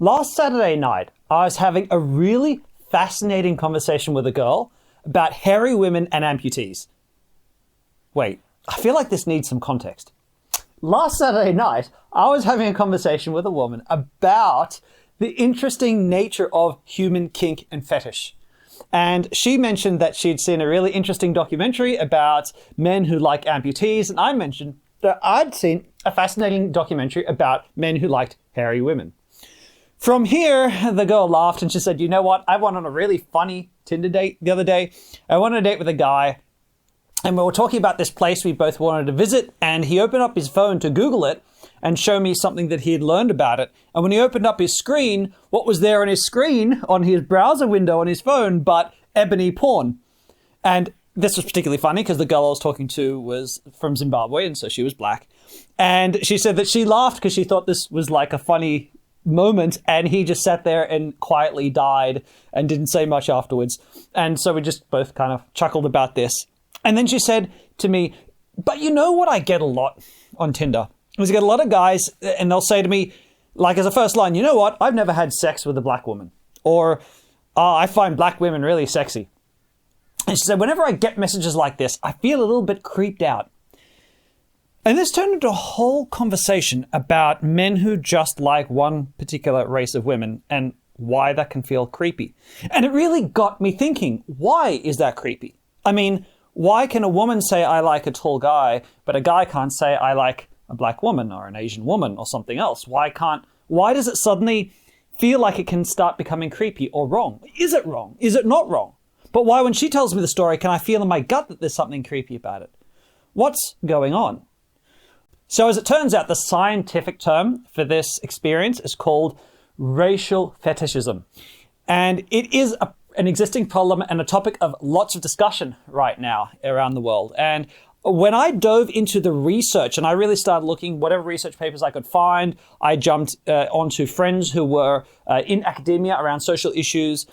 Last Saturday night, I was having a really fascinating conversation with a girl about hairy women and amputees. Wait, I feel like this needs some context. Last Saturday night, I was having a conversation with a woman about the interesting nature of human kink and fetish. And she mentioned that she'd seen a really interesting documentary about men who like amputees, and I mentioned that I'd seen a fascinating documentary about men who liked hairy women. From here, the girl laughed and she said, you know what? I went on a really funny Tinder date the other day. I went on a date with a guy and we were talking about this place we both wanted to visit, and he opened up his phone to Google it and show me something that he had learned about it. And when he opened up his screen, what was there on his screen, on his browser window on his phone, but ebony porn. And this was particularly funny because the girl I was talking to was from Zimbabwe, and so she was black. And she said that she laughed because she thought this was like a funny moment, and he just sat there and quietly died and didn't say much afterwards. And so we just both kind of chuckled about this. And then she said to me, but you know what I get a lot on Tinder? Is I get a lot of guys and they'll say to me, like as a first line, you know what? I've never had sex with a black woman. Or, I find black women really sexy. And she said, whenever I get messages like this, I feel a little bit creeped out. And this turned into a whole conversation about men who just like one particular race of women and why that can feel creepy. And it really got me thinking, why is that creepy? I mean, why can a woman say I like a tall guy, but a guy can't say I like a black woman or an Asian woman or something else? Why does it suddenly feel like it can start becoming creepy or wrong? Is it wrong? Is it not wrong? But why, when she tells me the story, can I feel in my gut that there's something creepy about it? What's going on? So as it turns out, the scientific term for this experience is called racial fetishism. And it is an existing problem and a topic of lots of discussion right now around the world. And when I dove into the research and I really started looking whatever research papers I could find, I jumped onto friends who were in academia around social issues.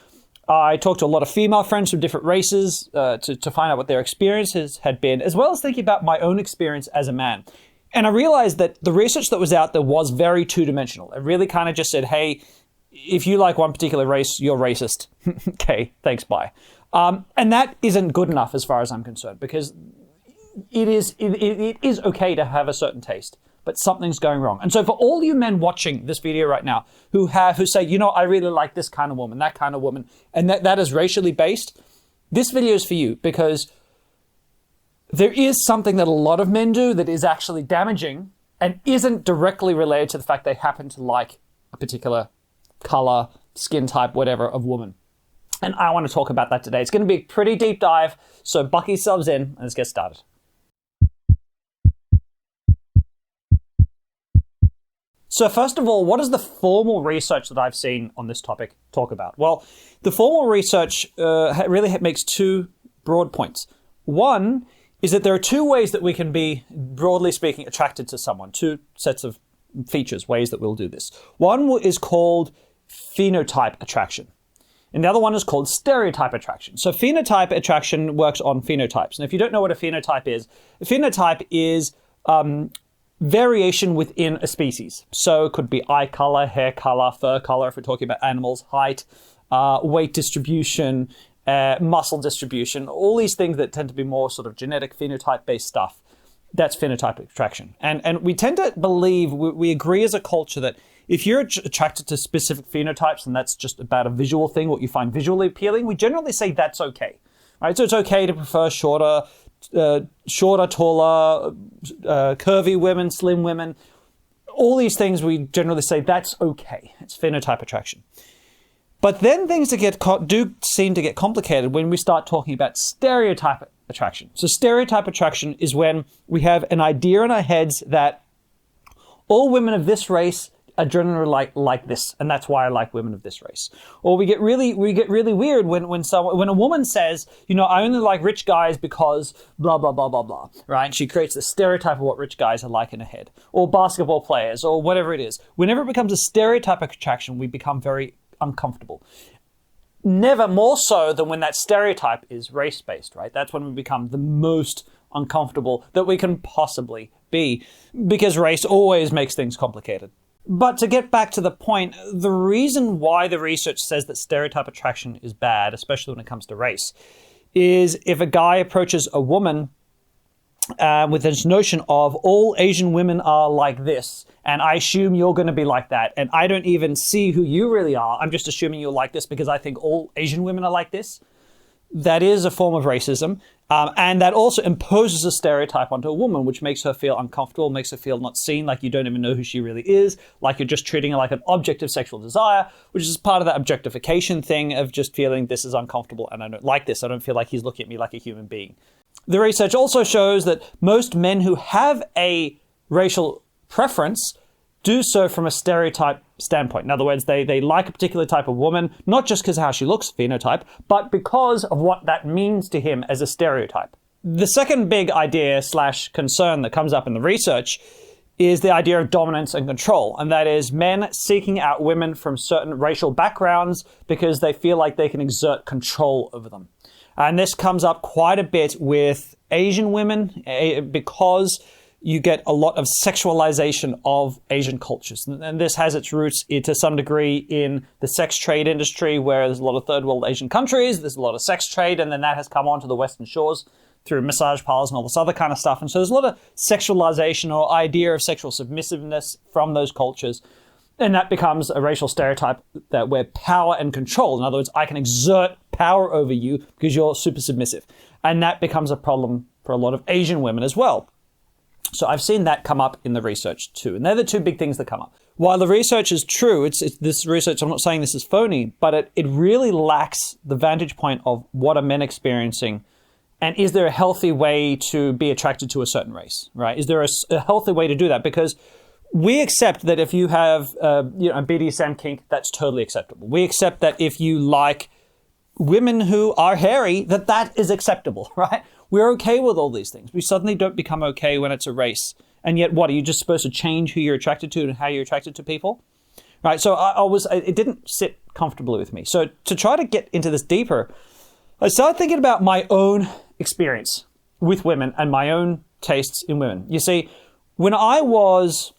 I talked to a lot of female friends from different races to find out what their experiences had been, as well as thinking about my own experience as a man. And I realized that the research that was out there was very two-dimensional. It really kind of just said, hey, if you like one particular race, you're racist. Okay, thanks, bye. And that isn't good enough as far as I'm concerned, because it is okay to have a certain taste, but something's going wrong. And so for all you men watching this video right now who say, you know, I really like this kind of woman, that kind of woman, and that is racially based, this video is for you, because there is something that a lot of men do that is actually damaging and isn't directly related to the fact they happen to like a particular color, skin type, whatever, of woman. And I want to talk about that today. It's going to be a pretty deep dive, so buckle yourselves in and let's get started. So first of all, what does the formal research that I've seen on this topic talk about? Well, the formal research really makes two broad points. One is that there are two ways that we can be, broadly speaking, attracted to someone. Two sets of features, ways that we'll do this. One is called phenotype attraction, and the other one is called stereotype attraction. So phenotype attraction works on phenotypes. And if you don't know what a phenotype is variation within a species. So it could be eye color, hair color, fur color, if we're talking about animals, height, weight distribution, muscle distribution, all these things that tend to be more sort of genetic phenotype-based stuff. That's phenotype attraction. And we tend to believe, we agree as a culture that if you're attracted to specific phenotypes, and that's just about a visual thing, what you find visually appealing, we generally say that's okay. Right? So it's okay to prefer shorter, taller, curvy women, slim women. All these things we generally say that's okay. It's phenotype attraction. But then things do seem to get complicated when we start talking about stereotype attraction. So stereotype attraction is when we have an idea in our heads that all women of this race are generally like this, and that's why I like women of this race. Or we get really weird when a woman says, you know, I only like rich guys because blah blah blah blah blah, right? And she creates a stereotype of what rich guys are like in her head, or basketball players, or whatever it is. Whenever it becomes a stereotype attraction, we become very uncomfortable. Never more so than when that stereotype is race-based, right? That's when we become the most uncomfortable that we can possibly be, because race always makes things complicated. But to get back to the point, the reason why the research says that stereotype attraction is bad, especially when it comes to race, is if a guy approaches a woman with this notion of all Asian women are like this, and I assume you're going to be like that, and I don't even see who you really are, I'm just assuming you're like this because I think all Asian women are like this, that is a form of racism. And that also imposes a stereotype onto a woman, which makes her feel uncomfortable, makes her feel not seen, like you don't even know who she really is, like you're just treating her like an object of sexual desire, which is part of that objectification thing of just feeling this is uncomfortable and I don't like this. I don't feel like he's looking at me like a human being. The research also shows that most men who have a racial preference do so from a stereotype standpoint. In other words, they like a particular type of woman, not just because of how she looks, phenotype, but because of what that means to him as a stereotype. The second big idea / concern that comes up in the research is the idea of dominance and control. And that is men seeking out women from certain racial backgrounds because they feel like they can exert control over them. And this comes up quite a bit with Asian women because you get a lot of sexualization of Asian cultures. And this has its roots to some degree in the sex trade industry, where there's a lot of third world Asian countries, there's a lot of sex trade, and then that has come onto the Western shores through massage parlors and all this other kind of stuff. And so there's a lot of sexualization or idea of sexual submissiveness from those cultures. And that becomes a racial stereotype that where power and control, in other words, I can exert power over you because you're super submissive. And that becomes a problem for a lot of Asian women as well. So I've seen that come up in the research too. And they're the two big things that come up. While the research is true, it's this research, I'm not saying this is phony, but it really lacks the vantage point of what are men experiencing. And is there a healthy way to be attracted to a certain race, right? Is there a healthy way to do that? Because we accept that if you have a BDSM kink, that's totally acceptable. We accept that if you like women who are hairy, that is acceptable, right? We're okay with all these things. We suddenly don't become okay when it's a race. And yet, what, are you just supposed to change who you're attracted to and how you're attracted to people? Right, so it didn't sit comfortably with me. So to try to get into this deeper, I started thinking about my own experience with women and my own tastes in women. You see, when I was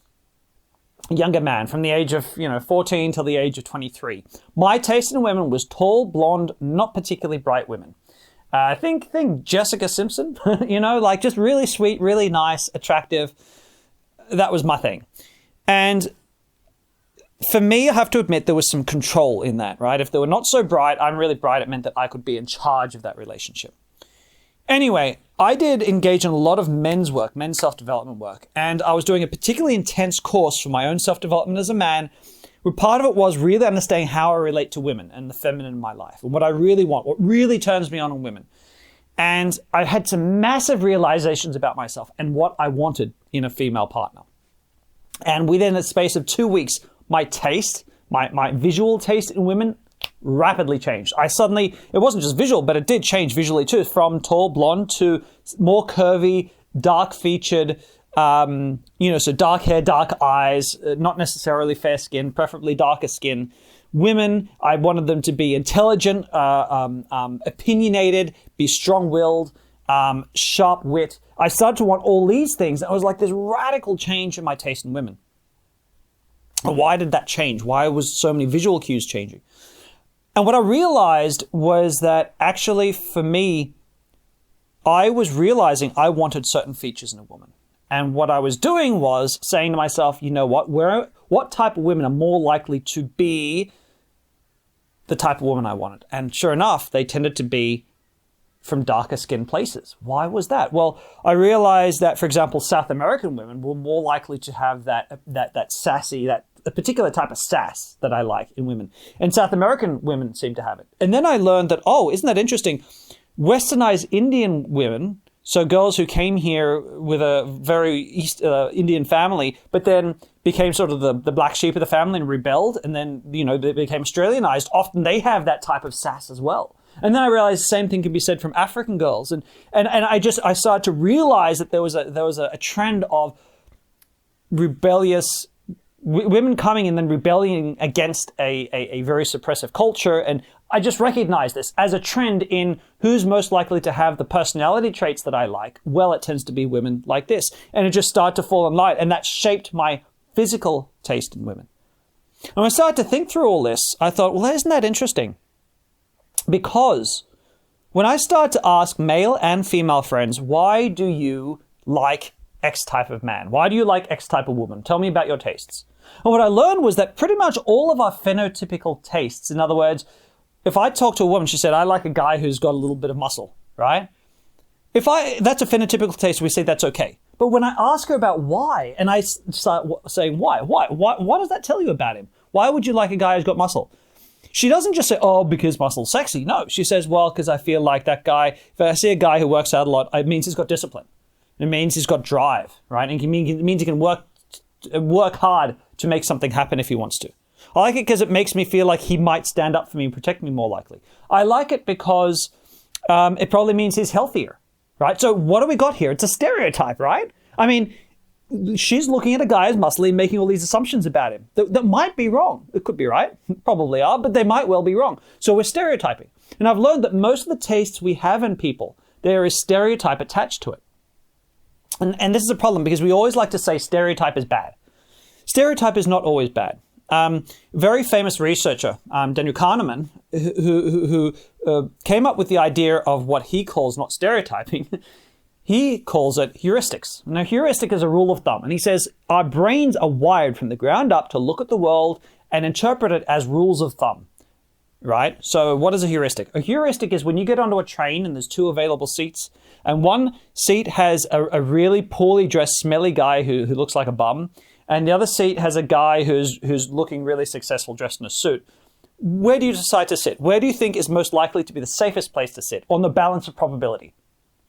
a younger man, from the age of 14 till the age of 23, my taste in women was tall, blonde, not particularly bright women. Think Jessica Simpson, like just really sweet, really nice, attractive. That was my thing. And for me, I have to admit there was some control in that, right? If they were not so bright, I'm really bright, it meant that I could be in charge of that relationship. Anyway, I did engage in a lot of men's work, men's self-development work. And I was doing a particularly intense course for my own self-development as a man, where part of it was really understanding how I relate to women and the feminine in my life and what I really want, what really turns me on women. And I had some massive realizations about myself and what I wanted in a female partner. And within a space of 2 weeks, my taste, my visual taste in women rapidly changed. It wasn't just visual, but it did change visually too, from tall blonde to more curvy, dark featured, so dark hair, dark eyes, not necessarily fair skin, preferably darker skin. Women, I wanted them to be intelligent, opinionated, be strong-willed, sharp wit. I started to want all these things. I was like, this radical change in my taste in women. Why did that change? Why was so many visual cues changing? And what I realized was that actually for me, I was realizing I wanted certain features in a woman. And what I was doing was saying to myself, you know what type of women are more likely to be the type of woman I wanted? And sure enough, they tended to be from darker skinned places. Why was that? Well, I realized that, for example, South American women were more likely to have that sassy, a particular type of sass that I like in women. And South American women seem to have it. And then I learned that, isn't that interesting? Westernized Indian women, so girls who came here with a very East Indian family, but then became sort of the black sheep of the family and rebelled, and then, they became Australianized. Often they have that type of sass as well. And then I realized the same thing can be said from African girls. And I started to realize that there was a trend of rebellious women coming and then rebelling against a very suppressive culture. And I just recognized this as a trend in who's most likely to have the personality traits that I like. Well, it tends to be women like this. And it just started to fall in line. And that shaped my physical taste in women. And when I started to think through all this, I thought, well, isn't that interesting? Because when I started to ask male and female friends, why do you like X type of man? Why do you like X type of woman? Tell me about your tastes. And what I learned was that pretty much all of our phenotypical tastes, in other words, if I talk to a woman, she said, I like a guy who's got a little bit of muscle, right? That's a phenotypical taste, we say that's okay. But when I ask her about why, and I start saying why, what does that tell you about him? Why would you like a guy who's got muscle? She doesn't just say, oh, because muscle's sexy. No, she says, well, because I feel like that guy, if I see a guy who works out a lot, it means he's got discipline. It means he's got drive, right? And it means he can work hard to make something happen if he wants to. I like it because it makes me feel like he might stand up for me and protect me more likely. I like it because it probably means he's healthier, right? So what do we got here? It's a stereotype, right? I mean, she's looking at a guy who's muscly and making all these assumptions about him that might be wrong. It could be right, probably are, but they might well be wrong. So we're stereotyping. And I've learned that most of the tastes we have in people, there is stereotype attached to it. And this is a problem because we always like to say stereotype is bad. Stereotype is not always bad. Very famous researcher, Daniel Kahneman, who came up with the idea of what he calls not stereotyping, he calls it heuristics. Now, heuristic is a rule of thumb, and he says our brains are wired from the ground up to look at the world and interpret it as rules of thumb, right? So what is a heuristic? A heuristic is when you get onto a train and there's two available seats, and one seat has a really poorly dressed, smelly guy who looks like a bum, and the other seat has a guy who's looking really successful dressed in a suit. Where do you decide to sit? Where do you think is most likely to be the safest place to sit on the balance of probability?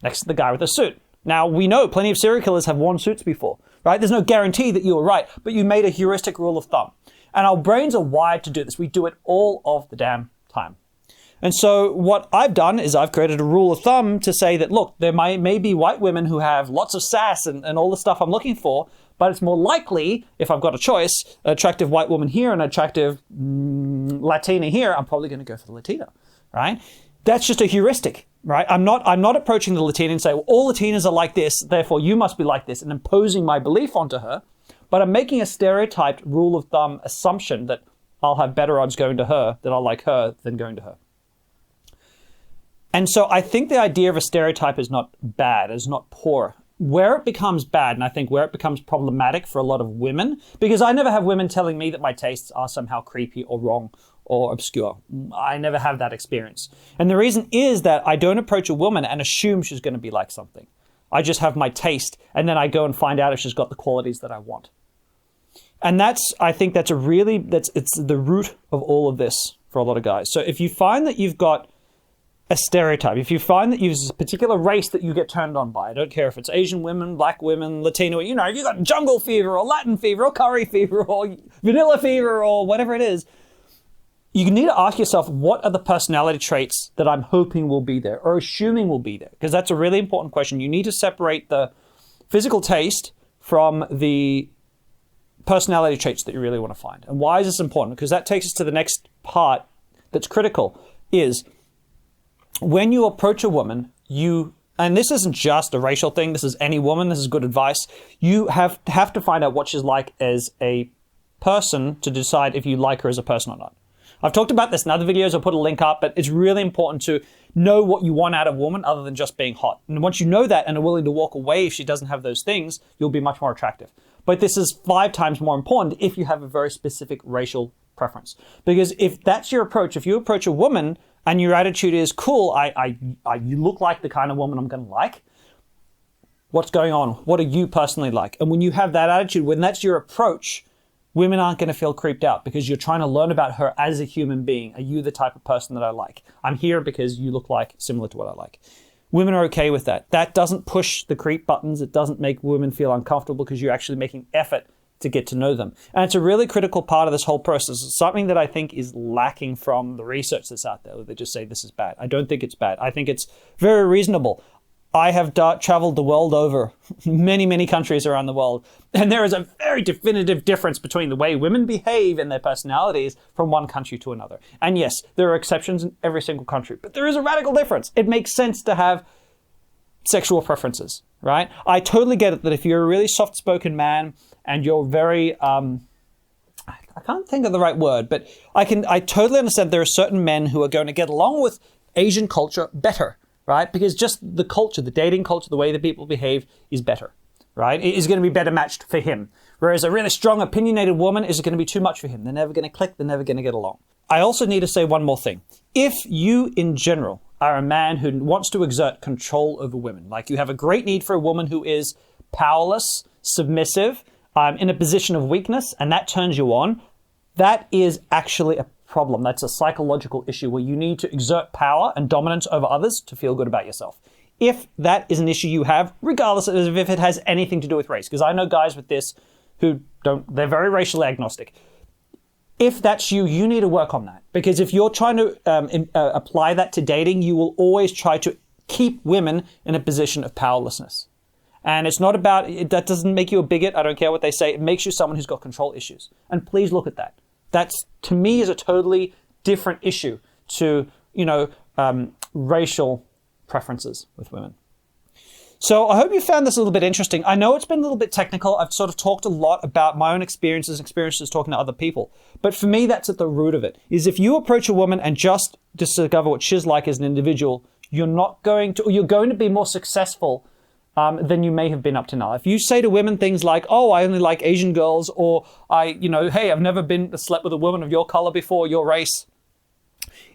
Next to the guy with the suit. Now, we know plenty of serial killers have worn suits before, right? There's no guarantee that you were right, but you made a heuristic rule of thumb. And our brains are wired to do this. We do it all of the damn time. And so what I've done is I've created a rule of thumb to say that, look, there may be white women who have lots of sass and all the stuff I'm looking for, but it's more likely, if I've got a choice, an attractive white woman here and an attractive Latina here, I'm probably going to go for the Latina, right? That's just a heuristic, right? I'm not approaching the Latina and say, well, all Latinas are like this, therefore you must be like this, and imposing my belief onto her. But I'm making a stereotyped rule of thumb assumption that I'll have better odds going to her, that I'll like her than going to her. And so I think the idea of a stereotype is not bad, is not poor. Where it becomes bad, and I think where it becomes problematic for a lot of women, because I never have women telling me that my tastes are somehow creepy or wrong or obscure. I never have that experience. And the reason is that I don't approach a woman and assume she's going to be like something. I just have my taste, and then I go and find out if she's got the qualities that I want. And I think it's the root of all of this for a lot of guys. So if you find that you've got a stereotype, if you find that there's a particular race that you get turned on by, I don't care if it's Asian women, black women, Latino, you got jungle fever or Latin fever or curry fever or vanilla fever or whatever it is, you need to ask yourself, what are the personality traits that I'm hoping will be there or assuming will be there? Because that's a really important question. You need to separate the physical taste from the personality traits that you really want to find. And why is this important? Because that takes us to the next part that's critical, is when you approach a woman, and this isn't just a racial thing, this is any woman, this is good advice, you have to find out what she's like as a person to decide if you like her as a person or not. I've talked about this in other videos, I'll put a link up, but it's really important to know what you want out of a woman other than just being hot. And once you know that and are willing to walk away if she doesn't have those things, you'll be much more attractive. But this is 5 times more important if you have a very specific racial preference. Because if that's your approach, if you approach a woman and your attitude is, cool, you look like the kind of woman I'm going to like, what's going on? What are you personally like? And when you have that attitude, when that's your approach, women aren't going to feel creeped out because you're trying to learn about her as a human being. Are you the type of person that I like? I'm here because you look like similar to what I like. Women are okay with that. That doesn't push the creep buttons. It doesn't make women feel uncomfortable because you're actually making effort to get to know them. And it's a really critical part of this whole process. It's something that I think is lacking from the research that's out there, where they just say this is bad. I don't think it's bad. I think it's very reasonable. I have traveled the world over, many, many countries around the world, and there is a very definitive difference between the way women behave and their personalities from one country to another. And yes, there are exceptions in every single country, but there is a radical difference. It makes sense to have sexual preferences, right? I totally get it that if you're a really soft-spoken man and you're very, I can't think of the right word, but I totally understand there are certain men who are going to get along with Asian culture better, right? Because just the culture, the dating culture, the way that people behave is better, right? It is going to be better matched for him. Whereas a really strong, opinionated woman is going to be too much for him. They're never going to click. They're never going to get along. I also need to say one more thing. If you, in general, are a man who wants to exert control over women, like you have a great need for a woman who is powerless, submissive, in a position of weakness, and that turns you on, that is actually a problem. That's a psychological issue where you need to exert power and dominance over others to feel good about yourself. If that is an issue you have, regardless of if it has anything to do with race, because I know guys with this who don't, they're very racially agnostic. If that's you, you need to work on that. Because if you're trying to apply that to dating, you will always try to keep women in a position of powerlessness. And it's not about, that doesn't make you a bigot. I don't care what they say. It makes you someone who's got control issues. And please look at that. That's, to me, is a totally different issue to, racial preferences with women. So I hope you found this a little bit interesting. I know it's been a little bit technical. I've sort of talked a lot about my own experiences talking to other people. But for me, that's at the root of it, is if you approach a woman and just discover what she's like as an individual, you're going to be more successful than you may have been up to now. If you say to women things like, oh, I only like Asian girls, or hey, I've never slept with a woman of your color before, your race,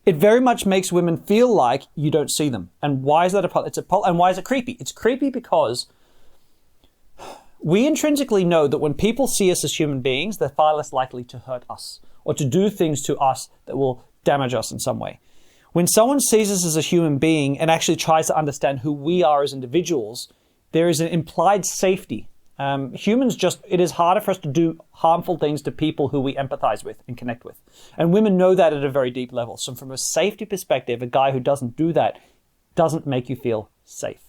it very much makes women feel like you don't see them. And why is that and why is it creepy? It's creepy because we intrinsically know that when people see us as human beings, they're far less likely to hurt us or to do things to us that will damage us in some way. When someone sees us as a human being and actually tries to understand who we are as individuals, there is an implied safety. It is harder for us to do harmful things to people who we empathize with and connect with. And women know that at a very deep level. So from a safety perspective, a guy who doesn't do that doesn't make you feel safe.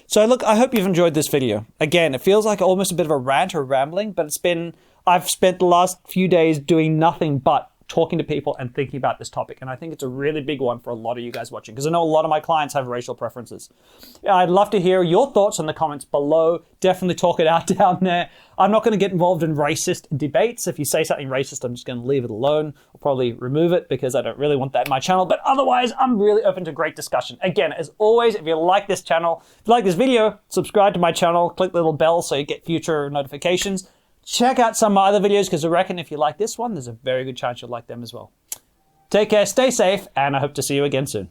So look, I hope you've enjoyed this video. Again, it feels like almost a bit of a rant or rambling, but I've spent the last few days doing nothing but talking to people and thinking about this topic. And I think it's a really big one for a lot of you guys watching, because I know a lot of my clients have racial preferences. I'd love to hear your thoughts in the comments below. Definitely talk it out down there. I'm not going to get involved in racist debates. If you say something racist, I'm just going to leave it alone. I'll probably remove it because I don't really want that in my channel. But otherwise, I'm really open to great discussion. Again, as always, if you like this channel, if you like this video, subscribe to my channel, click the little bell so you get future notifications. Check out some of my other videos, because I reckon if you like this one, there's a very good chance you'll like them as well. Take care, stay safe, and I hope to see you again soon.